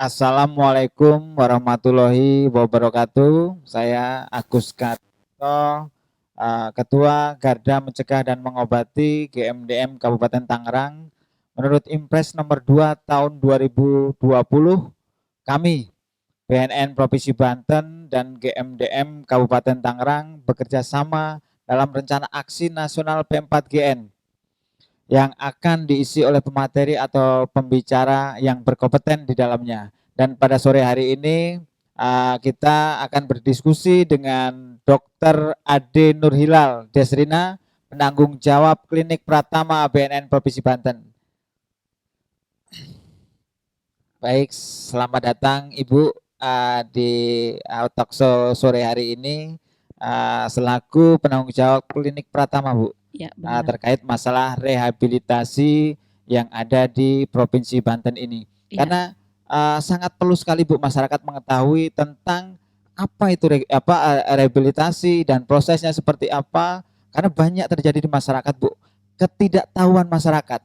Assalamualaikum warahmatullahi wabarakatuh. Saya Agus Karto, Ketua Garda Mencegah dan Mengobati GMDM Kabupaten Tangerang. Menurut Impres nomor 2 tahun 2020, kami BNN Provinsi Banten dan GMDM Kabupaten Tangerang bekerja sama dalam rencana aksi nasional P4GN yang akan diisi oleh pemateri atau pembicara yang berkompeten di dalamnya. Dan pada sore hari ini kita akan berdiskusi dengan Dr. Ade Nurhilal Desrina, penanggung jawab Klinik Pratama BNN Provinsi Banten. Baik, selamat datang Ibu di talkshow sore hari ini selaku penanggung jawab Klinik Pratama, Bu. Ya, Terkait masalah rehabilitasi yang ada di Provinsi Banten ini. Ya. Karena sangat perlu sekali Bu masyarakat mengetahui tentang apa itu rehabilitasi dan prosesnya seperti apa, karena banyak terjadi di masyarakat Bu, ketidaktahuan masyarakat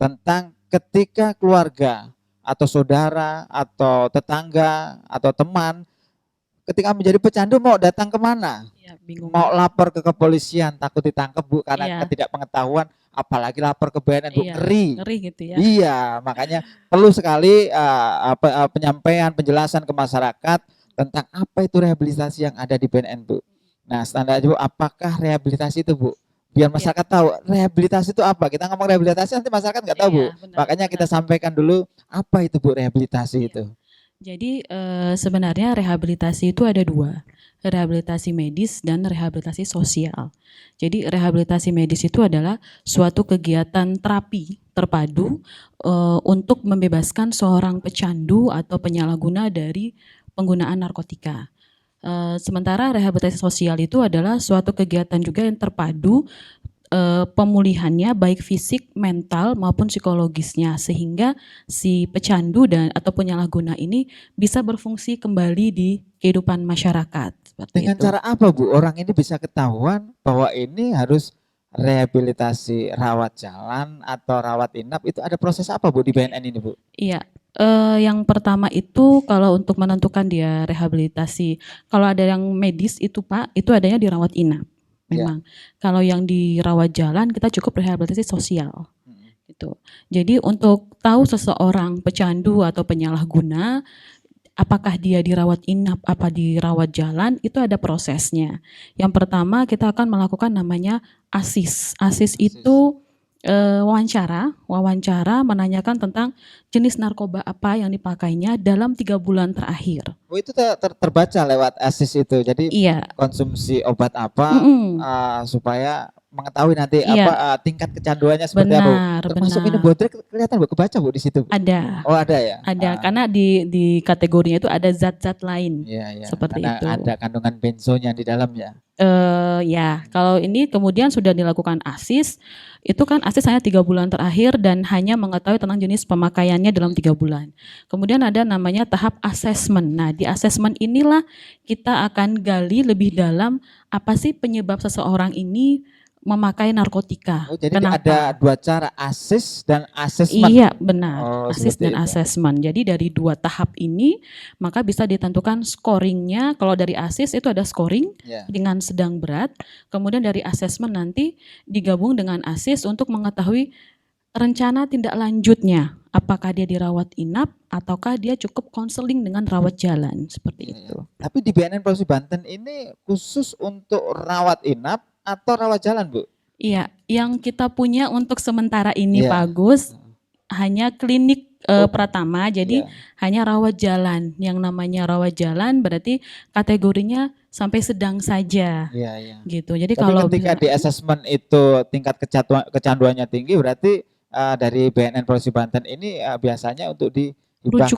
tentang ketika keluarga atau saudara atau tetangga atau teman ketika menjadi pecandu mau datang kemana? Ya, bingung. Mau lapor ke kepolisian takut ditangkap Bu karena ketidakpengetahuan, apalagi lapor ke BNN Bu, ngeri gitu ya. Iya, makanya perlu sekali penyampaian penjelasan ke masyarakat tentang apa itu rehabilitasi yang ada di BNN Bu. Nah, standar Bu, apakah rehabilitasi itu Bu? Biar masyarakat tahu rehabilitasi itu apa. Kita ngomong rehabilitasi nanti masyarakat nggak tahu Bu. Makanya kita sampaikan dulu apa itu Bu rehabilitasi itu. Jadi sebenarnya rehabilitasi itu ada dua, rehabilitasi medis dan rehabilitasi sosial. Jadi rehabilitasi medis itu adalah suatu kegiatan terapi terpadu untuk membebaskan seorang pecandu atau penyalahguna dari penggunaan narkotika. Sementara rehabilitasi sosial itu adalah suatu kegiatan juga yang terpadu pemulihannya baik fisik, mental maupun psikologisnya sehingga si pecandu dan atau penyalahguna ini bisa berfungsi kembali di kehidupan masyarakat. Dengan cara apa Bu orang ini bisa ketahuan bahwa ini harus rehabilitasi rawat jalan atau rawat inap, itu ada proses apa Bu di BNN ini Bu? Iya. Yang pertama itu kalau untuk menentukan dia rehabilitasi, kalau ada yang medis itu Pak, itu adanya di rawat inap. Memang. Kalau yang dirawat jalan kita cukup rehabilitasi sosial. Gitu. Jadi untuk tahu seseorang pecandu atau penyalahguna, apakah dia dirawat inap, apa dirawat jalan, itu ada prosesnya. Yang pertama kita akan melakukan namanya ASIS. ASIS itu wawancara menanyakan tentang jenis narkoba apa yang dipakainya dalam 3 bulan terakhir. Oh, itu terbaca lewat ASIS itu. Jadi konsumsi obat apa supaya mengetahui nanti apa tingkat kecanduannya seperti apa. Termasuk minum bodrek kelihatan Bu, kebaca Bu di situ. Ada. Oh, ada ya? Ada, karena di kategorinya itu ada zat-zat lain. Iya. Seperti karena itu. ada kandungan benzonya di dalamnya. Kalau ini kemudian sudah dilakukan ASIS, itu kan ASIS hanya 3 bulan terakhir dan hanya mengetahui tentang jenis pemakaiannya dalam 3 bulan. Kemudian ada namanya tahap asesmen. Nah, di asesmen inilah kita akan gali lebih dalam apa sih penyebab seseorang ini memakai narkotika. Oh, jadi ada dua cara, ASIS dan asesmen. Iya, benar. ASIS dan asesmen. Jadi dari 2 tahap ini maka bisa ditentukan scoringnya. Kalau dari ASIS itu ada scoring dengan sedang berat. Kemudian dari asesmen nanti digabung dengan ASIS untuk mengetahui rencana tindak lanjutnya. Apakah dia dirawat inap ataukah dia cukup konseling dengan rawat jalan seperti itu. Tapi di BNN Provinsi Banten ini khusus untuk rawat inap atau rawat jalan Bu? Iya, yang kita punya untuk sementara ini Pak Agus hanya klinik Pratama, jadi hanya rawat jalan. Yang namanya rawat jalan berarti kategorinya sampai sedang saja. Gitu. Jadi tapi kalau ketika di asesmen itu tingkat kecanduannya tinggi, berarti dari BNN Provinsi Banten ini biasanya untuk dirujuk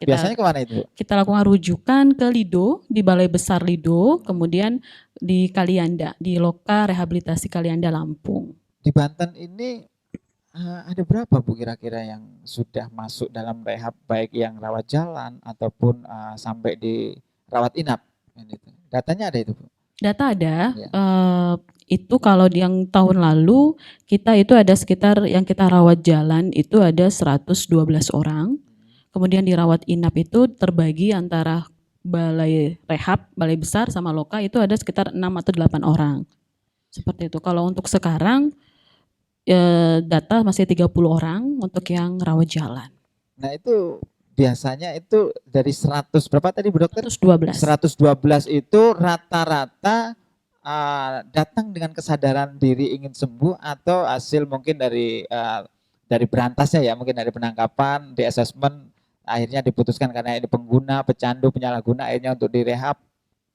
biasanya kemana itu? Kita lakukan rujukan ke Lido, di Balai Besar Lido, kemudian di Kalianda, di Loka Rehabilitasi Kalianda Lampung. Di Banten ini ada berapa Bu kira-kira yang sudah masuk dalam rehab, baik yang rawat jalan ataupun sampai di rawat inap? Datanya ada itu Bu? Data ada, Itu kalau yang tahun lalu kita itu ada sekitar yang kita rawat jalan itu ada 112 orang. Kemudian dirawat inap itu terbagi antara balai rehab, balai besar sama loka itu ada sekitar 6 atau 8 orang. Seperti itu. Kalau untuk sekarang data masih 30 orang untuk yang rawat jalan. Nah itu biasanya itu dari 100 berapa tadi Bu Dokter? 112. 112 itu rata-rata datang dengan kesadaran diri ingin sembuh atau hasil mungkin dari berantasnya ya, mungkin dari penangkapan, di assessment akhirnya diputuskan karena ini pengguna, pecandu, penyalahguna akhirnya untuk direhab.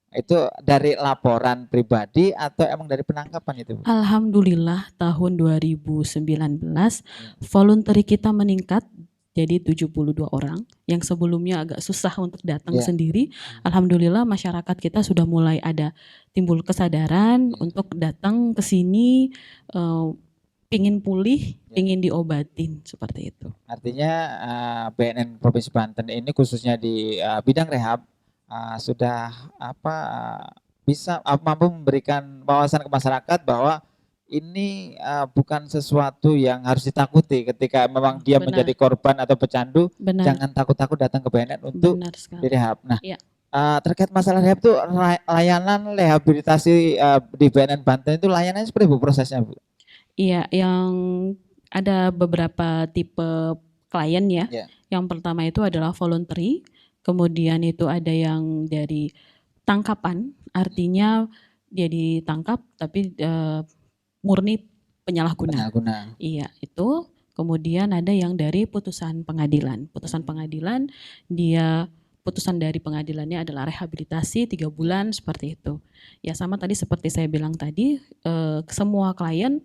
Itu dari laporan pribadi atau emang dari penangkapan itu Bu? Alhamdulillah tahun 2019 voluntary kita meningkat jadi 72 orang yang sebelumnya agak susah untuk datang Ya. sendiri. Alhamdulillah masyarakat kita sudah mulai ada timbul kesadaran untuk datang ke sini pingin pulih, pingin diobatin seperti itu. Artinya BNN Provinsi Banten ini khususnya di bidang rehab sudah bisa mampu memberikan wawasan ke masyarakat bahwa ini bukan sesuatu yang harus ditakuti ketika memang dia Benar. menjadi korban atau pecandu. Benar. Jangan takut-takut datang ke BNN untuk Benar sekali. direhab. Nah, Ya. terkait masalah rehab itu layanan rehabilitasi di BNN Banten itu layanannya seperti Bu prosesnya Bu? Iya, yang ada beberapa tipe klien ya. Ya. Yang pertama itu adalah voluntary, kemudian itu ada yang dari tangkapan, artinya dia ditangkap tapi murni penyalahguna. Penyalahguna. Iya, itu. Kemudian ada yang dari putusan pengadilan. Putusan pengadilan dia putusan dari pengadilannya adalah rehabilitasi 3 bulan seperti itu. Ya sama tadi seperti saya bilang tadi, semua klien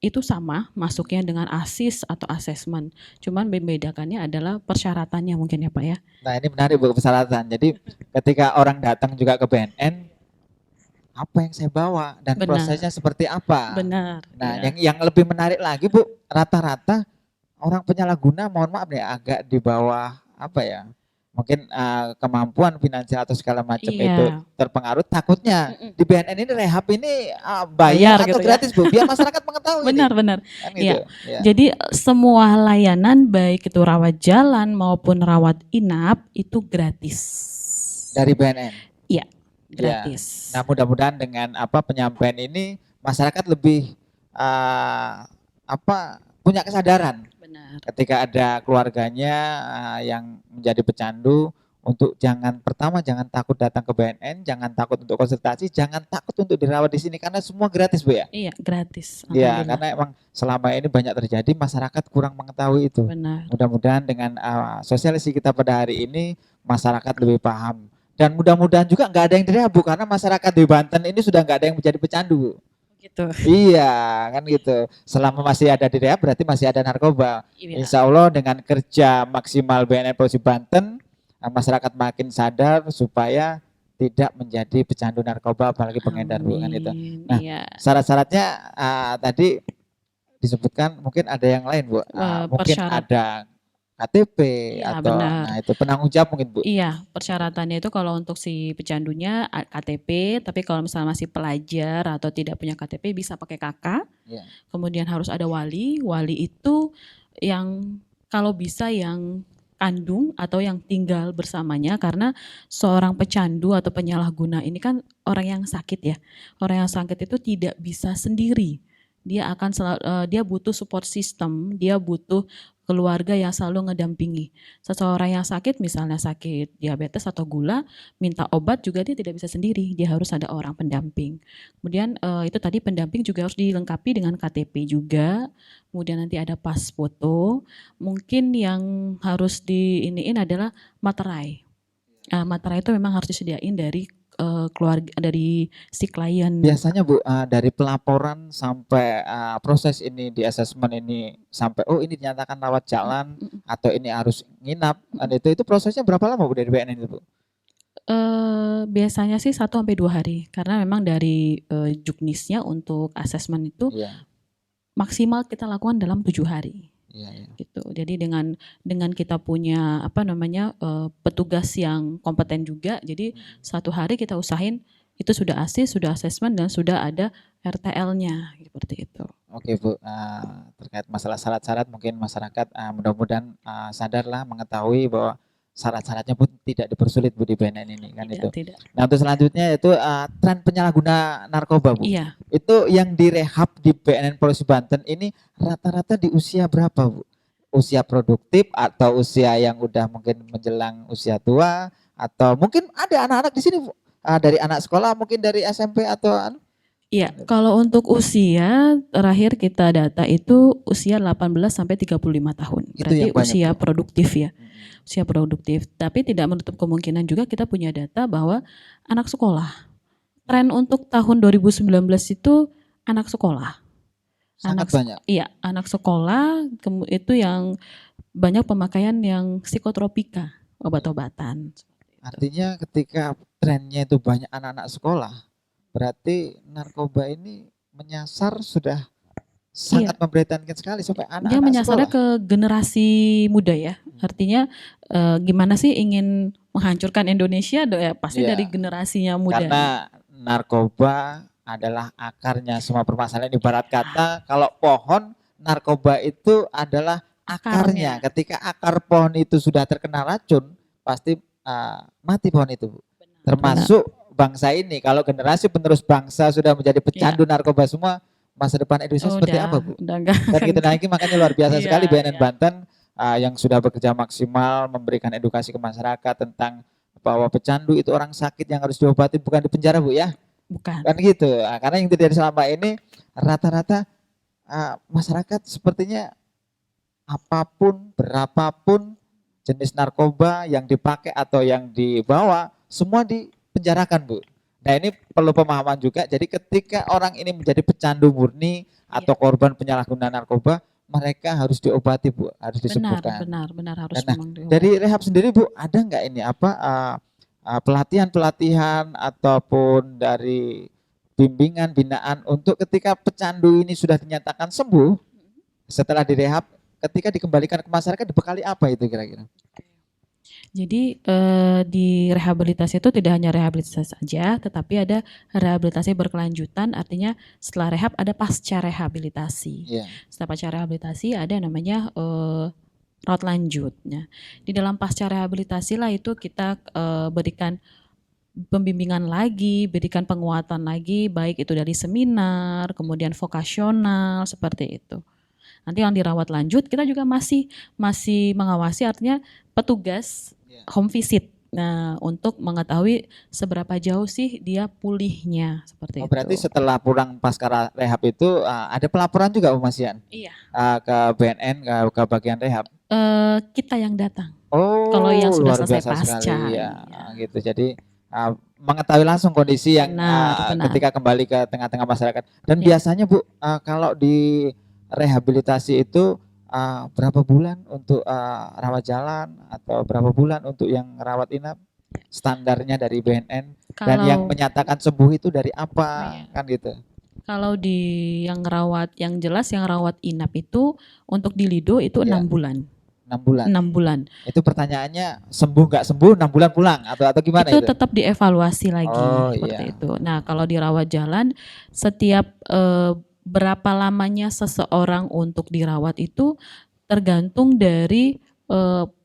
itu sama masuknya dengan ASIS atau assessment. Cuman membedakannya adalah persyaratannya mungkin ya Pak ya. Nah ini menarik Bu persyaratan. Jadi ketika orang datang juga ke BNN, apa yang saya bawa dan Benar. prosesnya seperti apa? Benar. Nah ya. yang lebih menarik lagi Bu, rata-rata orang penyalahguna, mohon maaf nih agak di bawah apa ya? Mungkin kemampuan finansial atau segala macam itu terpengaruh. Takutnya di BNN ini rehab ini bayar atau gitu gratis Bu, biar masyarakat mengetahui. Benar. Kan Iya. gitu. Ya. Jadi semua layanan baik itu rawat jalan maupun rawat inap itu gratis. Dari BNN. Iya, gratis. Nah mudah-mudahan dengan penyampaian ini masyarakat lebih punya kesadaran. Benar. Ketika ada keluarganya yang menjadi pecandu, untuk jangan takut datang ke BNN, jangan takut untuk konsultasi, jangan takut untuk dirawat di sini karena semua gratis Bu ya. Iya gratis. Iya karena emang selama ini banyak terjadi masyarakat kurang mengetahui itu. Benar. Mudah-mudahan dengan sosialisasi kita pada hari ini masyarakat lebih paham dan mudah-mudahan juga nggak ada yang direhab Bu karena masyarakat di Banten ini sudah nggak ada yang menjadi pecandu Bu. Gitu. Iya kan gitu. Selama masih ada di rehab berarti masih ada narkoba. Iya. Insya Allah dengan kerja maksimal BNN Provinsi Banten, masyarakat makin sadar supaya tidak menjadi pecandu narkoba apalagi pengedar Bu kan itu. Nah syarat-syaratnya tadi disebutkan mungkin ada yang lain Bu. Mungkin ada KTP atau benar. Nah itu penanggung jawab mungkin Bu. Iya, persyaratannya itu kalau untuk si pecandunya KTP, tapi kalau misalnya masih pelajar atau tidak punya KTP bisa pakai KK. Ya. Kemudian harus ada wali. Wali itu yang kalau bisa yang kandung atau yang tinggal bersamanya karena seorang pecandu atau penyalahguna ini kan orang yang sakit ya. Orang yang sakit itu tidak bisa sendiri. Dia akan dia butuh support system, dia butuh keluarga yang selalu ngedampingi. Seseorang yang sakit misalnya sakit diabetes atau gula, minta obat juga dia tidak bisa sendiri, dia harus ada orang pendamping. Kemudian itu tadi pendamping juga harus dilengkapi dengan KTP juga. Kemudian nanti ada pas foto. Mungkin yang harus diiniin adalah materai. Materai itu memang harus disediain dari keluarga dari si klien. Biasanya Bu dari pelaporan sampai proses ini di assessment ini sampai ini dinyatakan rawat jalan atau ini harus nginap itu prosesnya berapa lama Bu dari BNN itu Bu? Biasanya sih 1-2 hari karena memang dari juknisnya untuk assessment itu maksimal kita lakukan dalam 7 hari. Gitu. Jadi dengan kita punya petugas yang kompeten juga, jadi 1 hari kita usahain itu sudah ASIS, sudah asesmen, dan sudah ada RTL-nya seperti itu. Oke Bu, terkait masalah syarat-syarat mungkin masyarakat mudah-mudahan sadarlah mengetahui bahwa syarat-syaratnya pun tidak dipersulit Bu di BNN ini kan itu. Tidak. Nah untuk selanjutnya itu tren penyalahguna narkoba Bu. Iya. Itu yang direhab di BNN Polres Banten ini rata-rata di usia berapa Bu? Usia produktif atau usia yang udah mungkin menjelang usia tua atau mungkin ada anak-anak di sini Bu? Dari anak sekolah mungkin dari SMP atau Iya, kalau untuk usia terakhir kita data itu usia 18 sampai 35 tahun. Itu Berarti yang banyak, usia Bu. produktif ya. Usia produktif. Tapi tidak menutup kemungkinan juga kita punya data bahwa anak sekolah. Tren untuk tahun 2019 itu anak sekolah. Sangat banyak. Iya, anak sekolah itu yang banyak pemakaian yang psikotropika, obat-obatan. Artinya ketika trennya itu banyak anak-anak sekolah, berarti narkoba ini menyasar sudah sangat memprihatinkan sekali sampai Dia anak-anak menyasarnya sekolah. ke generasi muda ya. Artinya gimana sih ingin menghancurkan Indonesia ya pasti Iya. dari generasinya muda. Karena narkoba adalah akarnya semua permasalahan. Ibarat kata kalau pohon, narkoba itu adalah akarnya. Ketika akar pohon itu sudah terkena racun, pasti mati pohon itu, Bu. Termasuk bangsa ini. Kalau generasi penerus bangsa sudah menjadi pecandu narkoba semua, masa depan Indonesia seperti apa Bu? Dan kita lagi makanya luar biasa sekali BNN Banten yang sudah bekerja maksimal memberikan edukasi ke masyarakat tentang bahwa pecandu itu orang sakit yang harus diobati, bukan di penjara Bu ya. Bukan. Kan gitu. Karena yang terjadi selama ini rata-rata masyarakat sepertinya apapun, berapapun jenis narkoba yang dipakai atau yang dibawa semua dipenjarakan Bu. Nah ini perlu pemahaman juga. Jadi ketika orang ini menjadi pecandu murni atau korban penyalahgunaan narkoba, mereka harus diobati Bu, harus disembuhkan. Benar harus memang diobati. Dari rehab sendiri Bu, ada nggak ini pelatihan-pelatihan ataupun dari bimbingan binaan untuk ketika pecandu ini sudah dinyatakan sembuh setelah direhab, ketika dikembalikan ke masyarakat dibekali apa itu kira-kira? Jadi di rehabilitasi itu tidak hanya rehabilitasi saja, tetapi ada rehabilitasi berkelanjutan. Artinya setelah rehab ada pasca rehabilitasi. Setelah pasca rehabilitasi ada namanya rawat lanjutnya. Di dalam pasca rehabilitasi lah itu kita berikan pembimbingan lagi, berikan penguatan lagi, baik itu dari seminar, kemudian vokasional seperti itu. Nanti yang dirawat lanjut kita juga masih mengawasi, artinya petugas home visit. Nah, untuk mengetahui seberapa jauh sih dia pulihnya seperti itu. Berarti setelah pulang pasca rehab itu ada pelaporan juga Bu Mas Yan? Iya. Ke BNN, ke bagian rehab? Kita yang datang. Oh, kalau yang sudah luar selesai biasa pasca. Sekali, ya. Gitu. Jadi mengetahui langsung kondisi yang ketika kembali ke tengah-tengah masyarakat. Dan biasanya Bu, kalau di rehabilitasi itu berapa bulan untuk rawat jalan atau berapa bulan untuk yang rawat inap? Standarnya dari BNN. Dan yang menyatakan sembuh itu dari apa? Kan gitu. Kalau di yang rawat, yang jelas yang rawat inap itu untuk di Lido itu 6 bulan. 6 bulan. 6 bulan. Itu pertanyaannya sembuh nggak sembuh 6 bulan pulang atau gimana itu? Itu tetap dievaluasi lagi seperti itu. Nah, kalau dirawat jalan setiap berapa lamanya seseorang untuk dirawat itu tergantung dari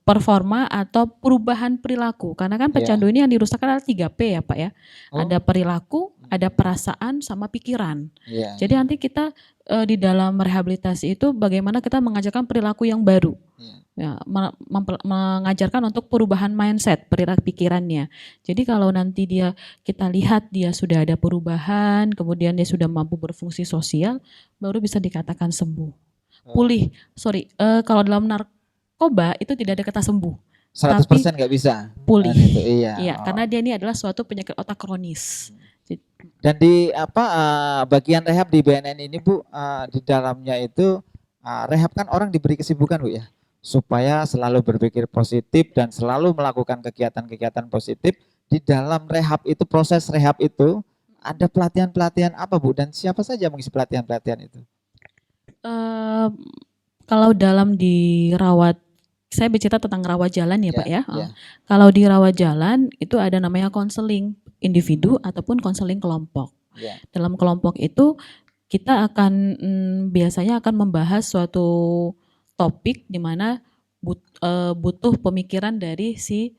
performa atau perubahan perilaku. Karena kan pecandu ini yang dirusakkan adalah 3P ya Pak ya. Ada perilaku, ada perasaan, sama pikiran. Jadi nanti kita di dalam rehabilitasi itu bagaimana kita mengajarkan perilaku yang baru. Ya, mengajarkan untuk perubahan mindset, perilaku pikirannya. Jadi kalau nanti kita lihat dia sudah ada perubahan, kemudian dia sudah mampu berfungsi sosial, baru bisa dikatakan sembuh. Pulih, kalau dalam narkoba itu tidak ada kata sembuh. 100% nggak bisa. Pulih. Iya. Karena dia ini adalah suatu penyakit otak kronis. Dan di bagian rehab di BNN ini Bu, di dalamnya itu rehab kan orang diberi kesibukan Bu ya, supaya selalu berpikir positif dan selalu melakukan kegiatan-kegiatan positif. Di dalam rehab itu, proses rehab itu ada pelatihan-pelatihan apa Bu, dan siapa saja mengisi pelatihan-pelatihan itu? Kalau dalam dirawat saya bercerita tentang rawat jalan ya Ya, Pak ya. ya. Kalau di rawat jalan itu ada namanya konseling individu ataupun konseling kelompok. Ya. Dalam kelompok itu kita akan biasanya akan membahas suatu topik di mana butuh pemikiran dari si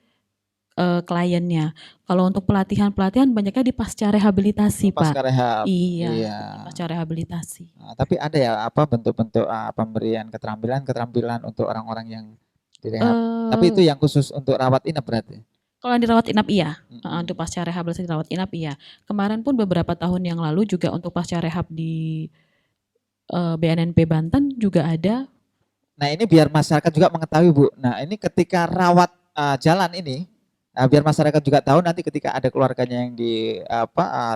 kliennya. Kalau untuk pelatihan-pelatihan banyaknya di pasca rehabilitasi, Pak. Pasca rehab. Iya, Iya. di pasca rehabilitasi. Tapi ada ya apa bentuk-bentuk pemberian keterampilan untuk orang-orang yang direhab. Tapi itu yang khusus untuk rawat inap berarti. Kalau dirawat inap iya, untuk pasca rehabilitasi rawat inap iya. Kemarin pun beberapa tahun yang lalu juga untuk pasca rehab di BNNP Banten juga ada. Nah ini biar masyarakat juga mengetahui Bu. Nah ini ketika rawat jalan ini, biar masyarakat juga tahu nanti ketika ada keluarganya yang di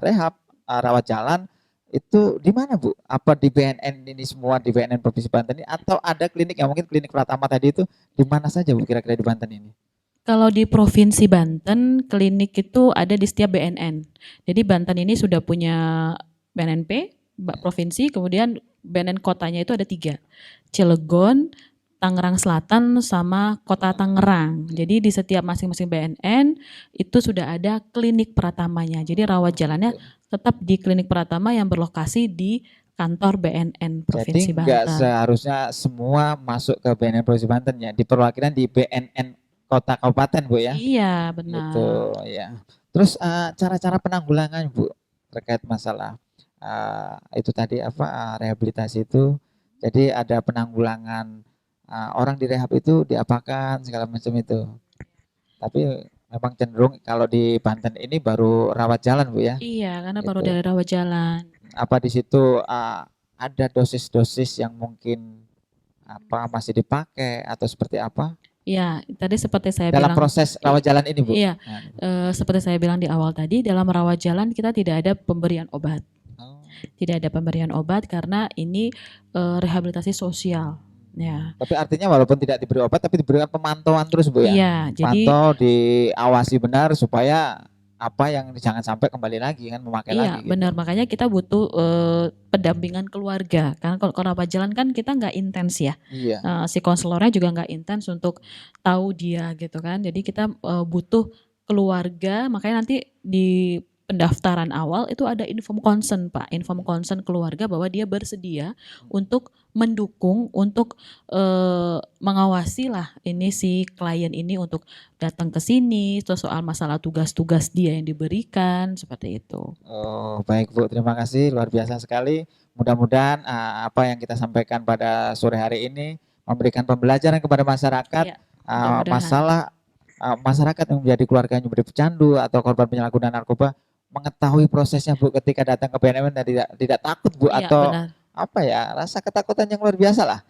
rehab rawat jalan itu di mana Bu? Apa di BNN ini semua di BNN Provinsi Banten ini atau ada klinik yang mungkin klinik Pratama tadi itu di mana saja Bu kira-kira di Banten ini? Kalau di Provinsi Banten klinik itu ada di setiap BNN. Jadi Banten ini sudah punya BNNP provinsi, kemudian BNN kotanya itu ada 3. Cilegon, Tangerang Selatan sama Kota Tangerang. Jadi di setiap masing-masing BNN itu sudah ada klinik Pratamanya. Jadi rawat jalannya tetap di klinik Pratama yang berlokasi di kantor BNN Provinsi Banten. Jadi nggak seharusnya semua masuk ke BNN Provinsi Banten ya, diperwakilan di BNN kota kabupaten Bu ya. Iya benar. Gitu ya. Terus cara-cara penanggulangan Bu terkait masalah itu tadi rehabilitasi itu. Jadi ada penanggulangan orang direhab itu diapakan segala macam itu. Tapi memang cenderung kalau di Banten ini baru rawat jalan Bu ya. Iya, karena baru Gitu. dari rawat jalan. Apa di situ ada dosis-dosis yang mungkin masih dipakai atau seperti apa? Ya, tadi seperti saya Dalam bilang. proses rawat jalan ini Bu. Iya, seperti saya bilang di awal tadi, dalam rawat jalan kita tidak ada pemberian obat. Tidak ada pemberian obat karena ini rehabilitasi sosial. Ya. Tapi artinya walaupun tidak diberi obat tapi diberikan pemantauan terus Bu ya. Iya, jadi pantau, diawasi benar supaya apa yang jangan sampai kembali lagi kan memakai iya, lagi. benar. Makanya kita butuh pendampingan keluarga. Karena kalau rawat jalan kan kita nggak intens ya. Iya. Si konselornya juga nggak intens untuk tahu dia gitu kan. Jadi kita butuh keluarga. Makanya nanti di pendaftaran awal itu ada inform consent Pak, inform consent keluarga bahwa dia bersedia untuk mendukung, untuk mengawasi lah ini si klien ini untuk datang ke sini, terus soal masalah tugas-tugas dia yang diberikan seperti itu. Oh baik Bu, terima kasih luar biasa sekali. Mudah-mudahan apa yang kita sampaikan pada sore hari ini memberikan pembelajaran kepada masyarakat masalah masyarakat yang menjadi keluarganya menjadi pecandu atau korban penyalahgunaan narkoba mengetahui prosesnya Bu ketika datang ke BNN dan tidak takut Bu atau benar. Rasa ketakutan yang luar biasa lah.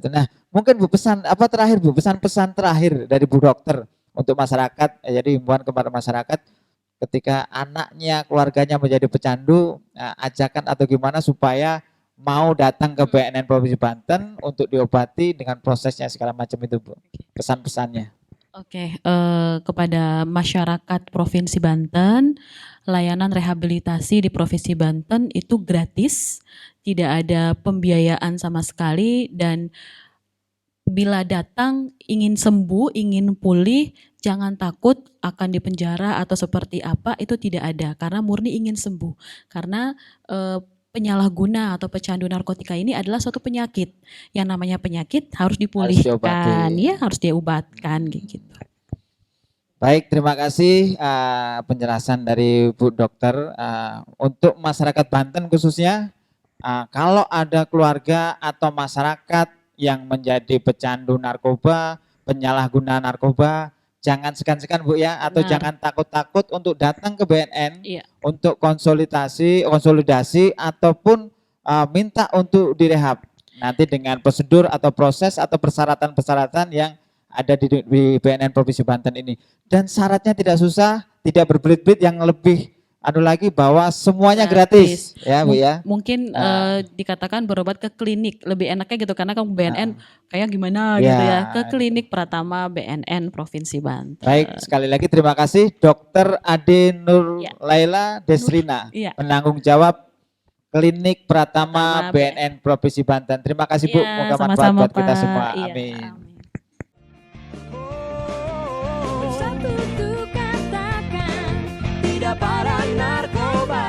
Nah mungkin Bu pesan terakhir Bu, pesan-pesan terakhir dari Bu Dokter untuk masyarakat, jadi himbauan kepada masyarakat ketika anaknya keluarganya menjadi pecandu, ajakan atau gimana supaya mau datang ke BNN Provinsi Banten untuk diobati dengan prosesnya segala macam itu Bu, pesan-pesannya. Oke, kepada masyarakat Provinsi Banten, layanan rehabilitasi di Provinsi Banten itu gratis, tidak ada pembiayaan sama sekali, dan bila datang ingin sembuh, ingin pulih, jangan takut akan dipenjara atau seperti apa, itu tidak ada, karena murni ingin sembuh. Karena penyalahguna atau pecandu narkotika ini adalah suatu penyakit. Yang namanya penyakit harus dipulihkan, harus diobatkan gitu. Baik, terima kasih penjelasan dari Bu Dokter. Untuk masyarakat Banten khususnya, kalau ada keluarga atau masyarakat yang menjadi pecandu narkoba, penyalahguna narkoba, jangan segan-segan Bu ya, atau jangan takut-takut untuk datang ke BNN untuk konsolidasi ataupun minta untuk direhab. Nanti dengan prosedur atau proses atau persyaratan-persyaratan yang ada di BNN Provinsi Banten ini. Dan syaratnya tidak susah, tidak berbelit-belit, yang lebih lagi bahwa semuanya gratis ya Bu ya. Mungkin dikatakan berobat ke klinik lebih enaknya gitu, karena kan BNN kayak gimana gitu ya, ke klinik Pratama BNN Provinsi Banten. Baik, sekali lagi terima kasih Dr. Ade Nur Laila Desrina, penanggung jawab klinik Pratama BNN Provinsi Banten. Terima kasih Bu, moga manfaat buat kita semua. Amin. tidak pada narkoba.